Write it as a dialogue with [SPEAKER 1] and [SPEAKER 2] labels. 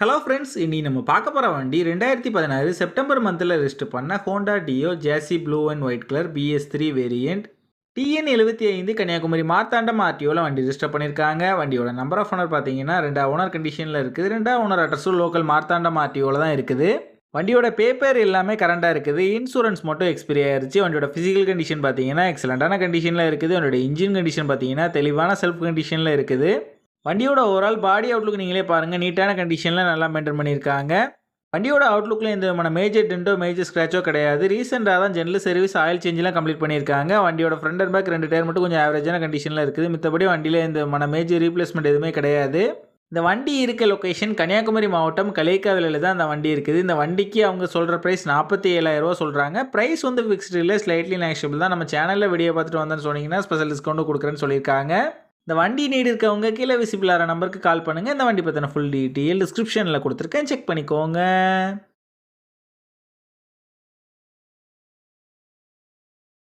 [SPEAKER 1] Hello friends, இன்னைக்கு நம்ம பார்க்க போகிற வண்டி 2016 செப்டம்பர் மந்தில் ரெஜிஸ்டர் பண்ண Honda Dio jazzy blue and white colour BS3 variant TN75 Kanyakumari Marthandam ஆர்டிஓவில் வண்டி ரெஜிஸ்டர் பண்ணியிருக்காங்க. வண்டியோட நம்பர் ஆஃப் ஓனர் பார்த்தீங்கன்னா 2 ஓனர் கண்டிஷனில் இருக்குது. 2 ஓனர் அட்ரஸும் லோக்கல் மார்த்தாண்டம் ஆர்டிஓவில் தான் இருக்குது. வண்டியோட பேப்பர் எல்லாமே கரண்டாக இருக்குது. இன்சூரன்ஸ் மட்டும் எக்ஸ்பைரி ஆயிருச்சு. வண்டியோட ஃபிசிக்கல் கண்டிஷன் பார்த்தீங்கன்னா எக்ஸலண்ட்டான கண்டிஷனில் இருக்குது. வண்டியோட இன்ஜின் கண்டிஷன் பார்த்தீங்கன்னா தெளிவான செல்ஃப் கண்டிஷனில் இருக்குது. வண்டியோட ஓவரால் பாடி அவுட்லுக் நீங்களே பாருங்கள், நீட்டான கண்டிஷனில் நல்லா மெயின்டைன் பண்ணியிருக்காங்க. வண்டியோட அவுட்லுக்கில் எந்த விதமான மேஜர் டென்ட்டோ மேஜர் ஸ்க்ராச்சோ கிடையாது. ரீசெண்டாக தான் ஜெனரல் சர்வீஸ் ஆயில் சேஞ்செலாம் கம்ப்ளீட் பண்ணியிருக்காங்க. வண்டியோட ஃப்ரண்ட் அண்ட் பேக் 2 டயர் மட்டும் கொஞ்சம் ஆவரேஜான கண்டிஷனில் இருக்குது. மித்தபடி வண்டியில் எந்த விதமான மேஜர் ரீப்ளேஸ்மெண்ட் எதுவுமே கிடையாது. இந்த வண்டி இருக்க லொக்கேஷன் கன்னியாகுமரி மாவட்டம் கலைக்காவிலில் தான் அந்த வண்டி இருக்குது. இந்த வண்டிக்கு அவங்க சொல்கிற ப்ரைஸ் 47,000 சொல்கிறாங்க. ப்ரைஸ் வந்து ஃபிக்ஸ்டு இல்லை, ஸ்லைட்லி நெகோஷியபிள் தான். நம்ம சேனலில் வீடியோ பார்த்துட்டு வந்தேன்னு சொன்னீங்கன்னா ஸ்பெஷல் டிஸ்கவுண்ட்டும் கொடுக்குறேன்னு சொல்லியிருக்காங்க. இந்த வண்டி நீடு இருக்கவங்க கீழே விசிபிள் ஆகிற நம்பருக்கு கால் பண்ணுங்கள். இந்த வண்டி பற்றின ஃபுல் டீட்டெயில் டிஸ்கிரிப்ஷனில் கொடுத்துருக்கேன், செக் பண்ணிக்கோங்க.